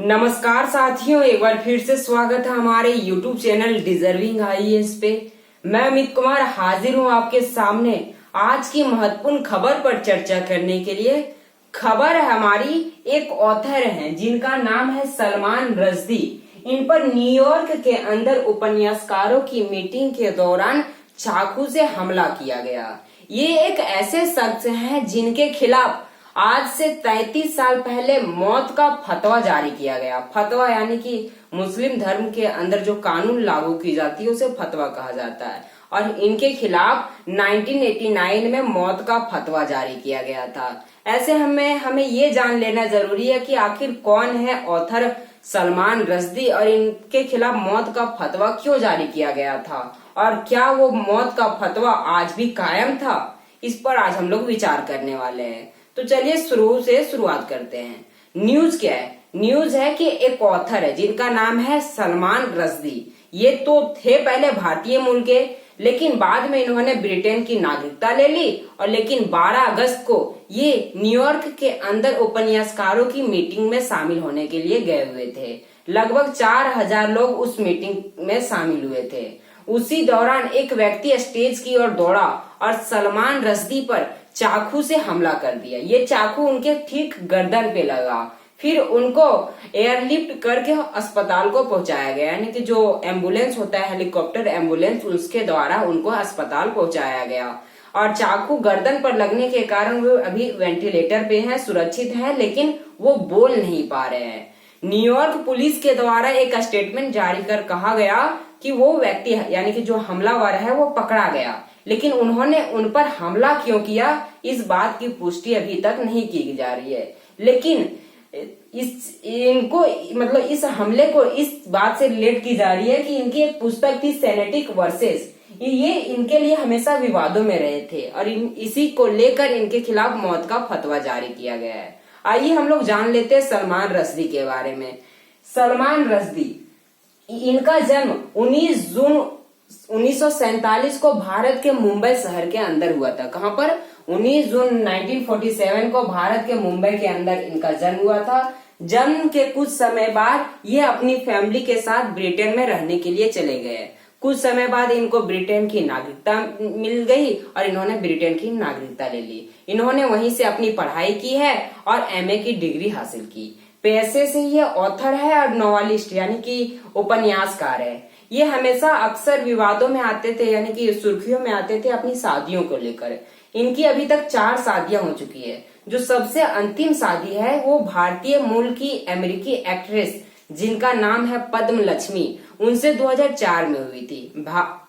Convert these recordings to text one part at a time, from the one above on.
नमस्कार साथियों, एक बार फिर से स्वागत है हमारे YouTube चैनल डिजर्विंग आईएएस पे। मैं अमित कुमार हाजिर हूं आपके सामने आज की महत्वपूर्ण खबर पर चर्चा करने के लिए। खबर है हमारी, एक ऑथर हैं जिनका नाम है सलमान रश्दी। इन पर न्यूयॉर्क के अंदर उपन्यासकारों की मीटिंग के दौरान चाकू से हमला किया गया। ये एक ऐसे शख्स हैं जिनके खिलाफ आज से 33 साल पहले मौत का फतवा जारी किया गया। फतवा यानी कि मुस्लिम धर्म के अंदर जो कानून लागू की जाती है उसे फतवा कहा जाता है। और इनके खिलाफ 1989 में मौत का फतवा जारी किया गया था। ऐसे हमें ये जान लेना जरूरी है कि आखिर कौन है ऑथर सलमान रश्दी और इनके खिलाफ मौत का फतवा क्यों जारी किया गया था और क्या वो मौत का फतवा आज भी कायम था। इस पर आज हम लोग विचार करने वाले हैं। तो चलिए शुरू से शुरुआत करते हैं। न्यूज क्या है? न्यूज है कि एक ऑथर है जिनका नाम है सलमान रश्दी। ये तो थे पहले भारतीय मूल के, लेकिन बाद में इन्होंने ब्रिटेन की नागरिकता ले ली। और लेकिन 12 अगस्त को ये न्यूयॉर्क के अंदर उपन्यासकारों की मीटिंग में शामिल होने के लिए गए हुए थे। लगभग 4000 लोग उस मीटिंग में शामिल हुए थे। उसी दौरान एक व्यक्ति स्टेज की ओर दौड़ा और सलमान रश्दी पर चाकू से हमला कर दिया। ये चाकू उनके ठीक गर्दन पे लगा। फिर उनको एयरलिफ्ट करके अस्पताल को पहुंचाया गया, यानी कि जो एम्बुलेंस होता है, हेलीकॉप्टर एम्बुलेंस, उसके द्वारा उनको अस्पताल पहुंचाया गया। और चाकू गर्दन पर लगने के कारण वो अभी वेंटिलेटर पे हैं, सुरक्षित हैं, लेकिन वो बोल नहीं पा रहे हैं। न्यूयॉर्क पुलिस के द्वारा एक स्टेटमेंट जारी कर कहा गया कि वो व्यक्ति यानी कि जो हमलावर है वो पकड़ा गया, लेकिन उन्होंने उन पर हमला क्यों किया इस बात की पुष्टि अभी तक नहीं की जा रही है। लेकिन इस हमले को इस बात से रिलेट की जा रही है कि इनकी एक पुस्तक थी सेनेटिक वर्सेस। ये इनके लिए हमेशा विवादों में रहे थे और इसी को लेकर इनके खिलाफ मौत का फतवा जारी किया गया है। आइए हम लोग जान लेते हैं सलमान रश्दी के बारे में। सलमान रश्दी, इनका जन्म 19 जून 1947 को भारत के मुंबई शहर के अंदर हुआ था। कहां पर? 19 जून 1947 को भारत के मुंबई के अंदर इनका जन्म हुआ था। जन्म के कुछ समय बाद ये अपनी फैमिली के साथ ब्रिटेन में रहने के लिए चले गए। कुछ समय बाद इनको ब्रिटेन की नागरिकता मिल गई और इन्होंने ब्रिटेन की नागरिकता ले ली। इन्होंने वहीं से अपनी पढ़ाई की है और एमए की डिग्री हासिल की। पेशे से ये ऑथर है और नॉवेलिस्ट यानी कि उपन्यासकार है। ये हमेशा अक्सर विवादों में आते थे, यानी कि सुर्खियों में आते थे अपनी शादियों को लेकर। इनकी अभी तक 4 शादियां हो चुकी है। जो सबसे अंतिम शादी है वो भारतीय मूल की अमेरिकी एक्ट्रेस जिनका नाम है पद्म लक्ष्मी, उनसे 2004 में हुई थी।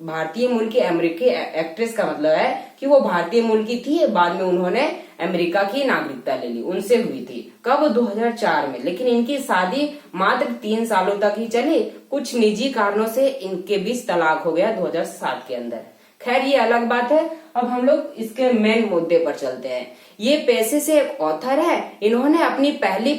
भारतीय मूल की अमेरिकी एक्ट्रेस का मतलब है कि वो भारतीय मूल की थी, बाद में उन्होंने अमेरिका की नागरिकता ले ली। उनसे हुई थी कब? 2004 में। लेकिन इनकी शादी मात्र 3 सालों तक ही चली। कुछ निजी कारणों से इनके बीच तलाक हो गया 2007 के अंदर। खैर ये अलग बात है। अब हम लोग इसके मेन मुद्दे पर चलते हैं। ये पेशे से एक ऑथर है। इन्होंने अपनी पहली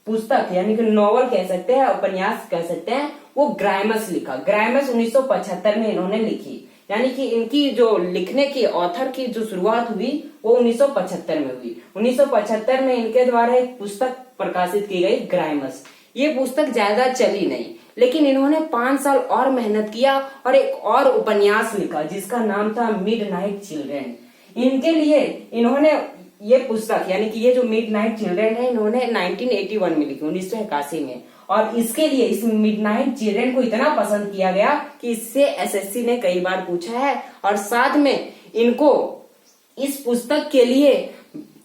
पुस्तक यानी कि नॉवल कह सकते हैं, उपन्यास कह सकते हैं, वो ग्राइमस लिखा। ग्राइमस 1975 में इन्होंने लिखी, यानी कि इनकी जो लिखने की ऑथर की जो शुरुआत हुई वो 1975 में हुई। 1975 में इनके द्वारा एक पुस्तक प्रकाशित की गई ग्राइमस। ये पुस्तक ज्यादा चली नहीं, लेकिन इन्होंने 5 साल और मेहनत किया और एक और उपन्यास लिखा जिसका नाम था मिडनाइट चिल्ड्रेन। इनके लिए इन्होंने ये पुस्तक यानी कि ये जो मिडनाइट चिल्ड्रेन है इन्होंने 1981 में लिखी, 1981 में। और इसके लिए इस मिडनाइट चिल्ड्रेन को इतना पसंद किया गया कि इससे एसएससी ने कई बार पूछा है। और साथ में इनको इस पुस्तक के लिए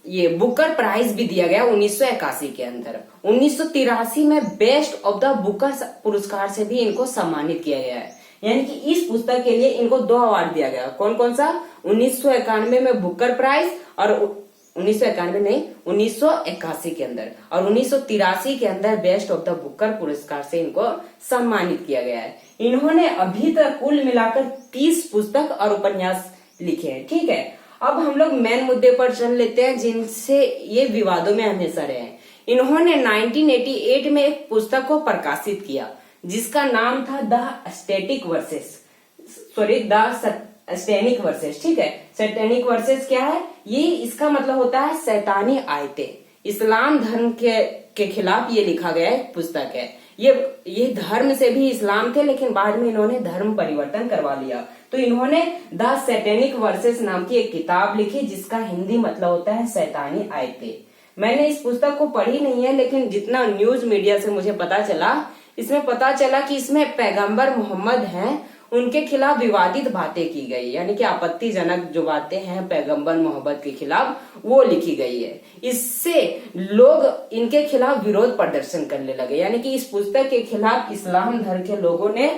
ये बुकर प्राइज भी दिया गया 1981 के अंदर। 1983 में बेस्ट ऑफ द बुकर पुरस्कार से भी इनको सम्मानित किया गया है। यानी कि इस पुस्तक के लिए इनको 2 अवार्ड दिया गया। कौन कौन सा? 1991 में बुकर प्राइज और 1981 के अंदर, और 1983 के अंदर बेस्ट ऑफ द बुकर पुरस्कार से इनको सम्मानित किया गया है। इन्होंने अभी तक कुल मिलाकर 30 पुस्तक और उपन्यास लिखे हैं। ठीक है, अब हम लोग मेन मुद्दे पर चल लेते हैं जिनसे ये विवादों में हमेशा रहे हैं। इन्होंने 1988 में एक पुस्तक को प्रकाशित किया जिसका नाम था द स्टैटिक वर्सेस। सैतानिक वर्सेस। ठीक है, सैतानिक वर्सेस क्या है? ये इसका मतलब होता है शैतानी आयतें। इस्लाम धर्म के खिलाफ ये लिखा गया एक पुस्तक है। ये धर्म से भी इस्लाम थे, लेकिन बाद में इन्होंने धर्म परिवर्तन करवा लिया। तो इन्होंने द सैटेनिक वर्सेस नाम की एक किताब लिखी, जिसका हिंदी मतलब होता है शैतानी आयतें। मैंने इस पुस्तक को पढ़ी नहीं है, लेकिन जितना न्यूज मीडिया से मुझे पता चला, इसमें पता चला कि इसमें पैगंबर मोहम्मद हैं, उनके खिलाफ विवादित बातें की गई, यानी कि आपत्तिजनक जो बातें हैं पैगंबर मोहम्मद के खिलाफ, वो लिखी गई है। इससे लोग इनके खिलाफ विरोध प्रदर्शन करने लगे, यानी कि इस पुस्तक के खिलाफ इस्लाम धर्म के लोगों ने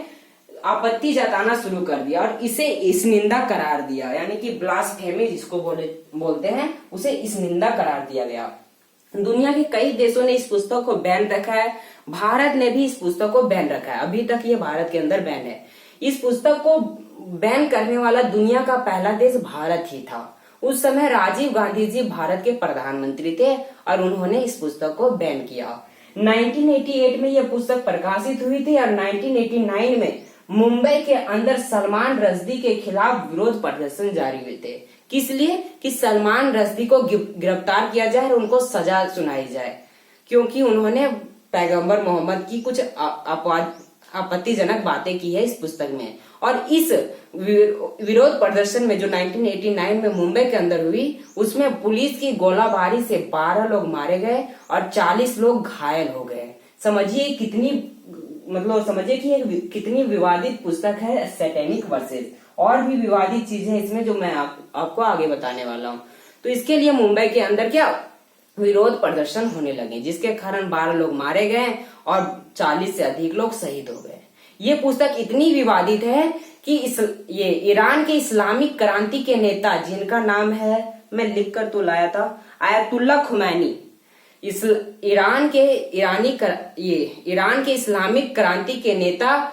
आपत्ति जताना शुरू कर दिया और इसे इस निंदा करार दिया, यानी कि ब्लास्फेमी जिसको बोलते हैं, उसे इस निंदा करार दिया गया। दुनिया के कई देशों ने इस पुस्तक को बैन रखा है, भारत ने भी इस पुस्तक को बैन रखा है। अभी तक ये भारत के अंदर बैन है। इस पुस्तक को बैन करने वाला दुनिया का पहला देश भारत ही था। उस समय राजीव गांधी जी भारत के प्रधानमंत्री थे और उन्होंने इस पुस्तक को बैन किया। 1988 में यह पुस्तक प्रकाशित हुई थी और 1989 में मुंबई के अंदर सलमान रश्दी के खिलाफ विरोध प्रदर्शन जारी हुए थे। किस लिए? कि सलमान रश्दी को गिरफ्तार किया जाए और उनको सजा सुनाई जाए, क्योंकि उन्होंने पैगंबर मोहम्मद की कुछ आपत्तिजनक बातें की है इस पुस्तक में। और इस विरोध प्रदर्शन में जो 1989 में मुंबई के अंदर हुई, उसमें पुलिस की गोलाबारी से 12 लोग मारे गए और 40 लोग घायल हो गए। समझिए कि ये कितनी विवादित पुस्तक है सैटेनिक वर्सेस। और भी विवादित चीजें इसमें जो मैं आपको आगे बताने वाला हूँ। तो इसके लिए मुंबई के अंदर क्या विरोध प्रदर्शन होने लगे, जिसके कारण 12 लोग मारे गए और 40 से अधिक लोग शहीद हो गए। ये पुस्तक इतनी विवादित है कि ये ईरान के इस्लामिक क्रांति के नेता, जिनका नाम है, मैं लिख कर तो लाया था, आयतुल्ला खुमैनी, ईरान के इस्लामिक क्रांति के नेता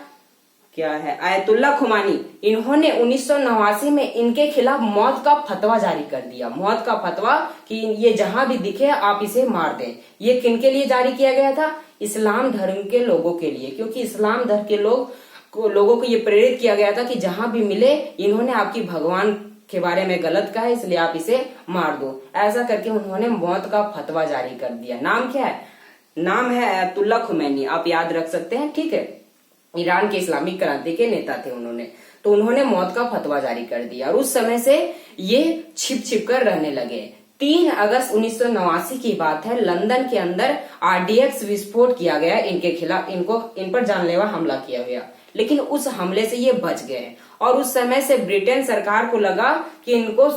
क्या है, आयतुल्ला खुमैनी, इन्होंने 1989 में इनके खिलाफ मौत का फतवा जारी कर दिया। मौत का फतवा कि ये जहां भी दिखे आप इसे मार दें। ये किनके लिए जारी किया गया था? इस्लाम धर्म के लोगों के लिए, क्योंकि इस्लाम धर्म के लोगों को ये प्रेरित किया गया था कि जहां भी मिले, इन्होंने आपकी भगवान के बारे में गलत कहा है, इसलिए आप इसे मार दो। ऐसा करके उन्होंने मौत का फतवा जारी कर दिया। नाम क्या है? नाम है आयतुल्ला खुमैनी, आप याद रख सकते हैं, ठीक है। ईरान के इस्लामिक क्रांति के नेता थे उन्होंने। तो उन्होंने मौत का फतवा जारी कर दिया और उस समय से ये छिप कर रहने लगे। 3 अगस्त 1989 की बात है, लंदन के अंदर RDX विस्फोट किया गया इनके खिलाफ। इन पर जानलेवा हमला किया गया, लेकिन उस हमले से ये बच गए। और उस समय से ब्रिटेन सरकार को लगा कि इनको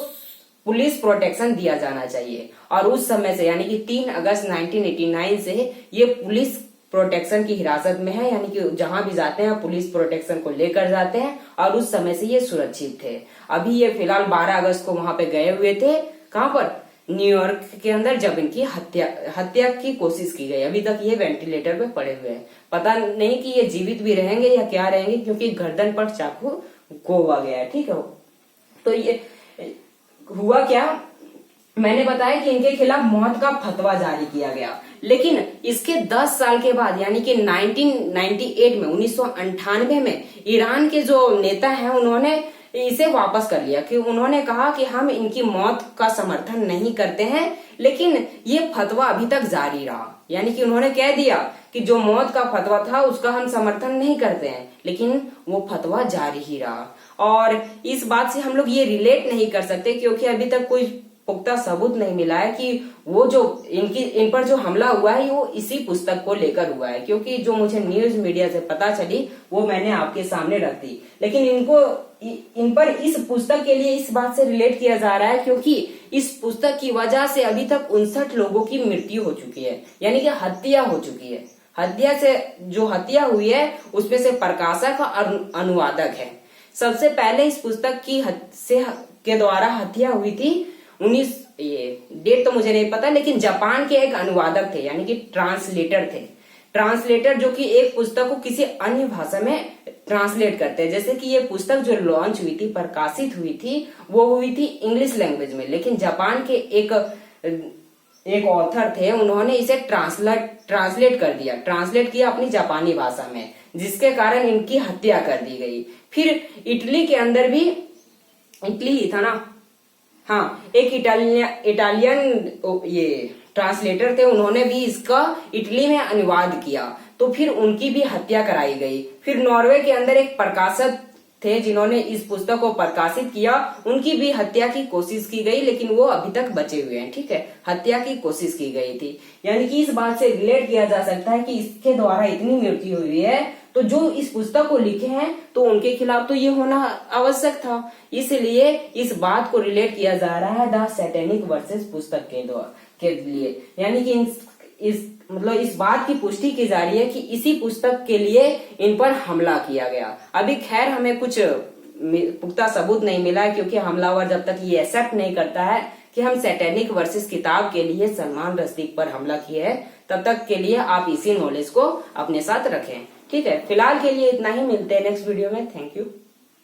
पुलिस प्रोटेक्शन दिया जाना चाहिए। और उस समय से, यानी कि 3 अगस्त 1989 से ये पुलिस प्रोटेक्शन की हिरासत में है, यानी कि जहां भी जाते हैं पुलिस प्रोटेक्शन को लेकर जाते हैं। और उस समय से ये सुरक्षित थे। अभी ये फिलहाल 12 अगस्त को वहां पे गए हुए थे। कहां पर? न्यूयॉर्क के अंदर, जब इनकी हत्या की कोशिश की गई। अभी तक ये वेंटिलेटर पे पड़े हुए हैं। पता नहीं कि ये जीवित भी रहेंगे या क्या रहेंगे, क्योंकि गर्दन पर चाकू गोवा गया है, ठीक है। तो ये हुआ क्या, मैंने बताया कि इनके खिलाफ मौत का फतवा जारी किया गया। लेकिन इसके 10 साल के बाद, यानी कि 1998 में, 1998 में ईरान के जो नेता हैं उन्होंने इसे वापस कर लिया। कि उन्होंने कहा कि हम इनकी मौत का समर्थन नहीं करते हैं, लेकिन ये फतवा अभी तक जारी रहा। यानी कि उन्होंने कह दिया कि जो मौत का फतवा था उसका हम समर्थन नहीं करते हैं, लेकिन वो फतवा जारी ही रहा। और इस बात से हम लोग ये रिलेट नहीं कर सकते, क्योंकि अभी तक कोई पुख्ता सबूत नहीं मिला है कि वो जो इन पर जो हमला हुआ है वो इसी पुस्तक को लेकर हुआ है। क्योंकि जो मुझे न्यूज मीडिया से पता चली वो मैंने आपके सामने रख दी। लेकिन इन पर इस पुस्तक के लिए इस बात से रिलेट किया जा रहा है, क्योंकि इस पुस्तक की वजह से अभी तक 59 लोगों की मृत्यु हो चुकी है, यानी कि हत्या हो चुकी है। जो हत्या हुई है उसमें से प्रकाशक और अनुवादक है। सबसे पहले इस पुस्तक के द्वारा हत्या हुई थी ये डेट तो मुझे नहीं पता, लेकिन जापान के एक अनुवादक थे, यानी कि ट्रांसलेटर थे। ट्रांसलेटर जो कि एक पुस्तक को किसी अन्य भाषा में ट्रांसलेट करते हैं। जैसे कि ये पुस्तक जो लॉन्च हुई थी, प्रकाशित हुई थी, वो हुई थी इंग्लिश लैंग्वेज में, लेकिन जापान के एक ऑथर थे, उन्होंने इसे ट्रांसलेट किया अपनी जापानी भाषा में, जिसके कारण इनकी हत्या कर दी गई। फिर इटली के अंदर भी, इटली था ना, हाँ, एक इटालियन ये ट्रांसलेटर थे, उन्होंने भी इसका इटली में अनुवाद किया, तो फिर उनकी भी हत्या कराई गई। फिर नॉर्वे के अंदर एक प्रकाशक थे जिन्होंने इस पुस्तक को प्रकाशित किया, उनकी भी हत्या की कोशिश की गई, लेकिन वो अभी तक बचे हुए हैं। ठीक है, हत्या की कोशिश की गई थी। यानी कि इस बात से रिलेट किया जा सकता है कि इसके द्वारा इतनी मृत्यु हुई है, तो जो इस पुस्तक को लिखे हैं तो उनके खिलाफ तो ये होना आवश्यक था। इसलिए इस बात को रिलेट किया जा रहा है द सैटेनिक वर्सेस पुस्तक के लिए। यानी कि इस बात की पुष्टि की जा रही है कि इसी पुस्तक के लिए इन पर हमला किया गया। अभी खैर हमें कुछ पुख्ता सबूत नहीं मिला है, क्योंकि हमलावर जब तक ये एक्सेप्ट नहीं करता है कि हम सैटेनिक वर्सेस किताब के लिए सलमान रश्दी पर हमला किए है, तब तक के लिए आप इसी नॉलेज को अपने साथ रखें। ठीक है, फिलहाल के लिए इतना ही, मिलते हैं नेक्स्ट वीडियो में। Thank you.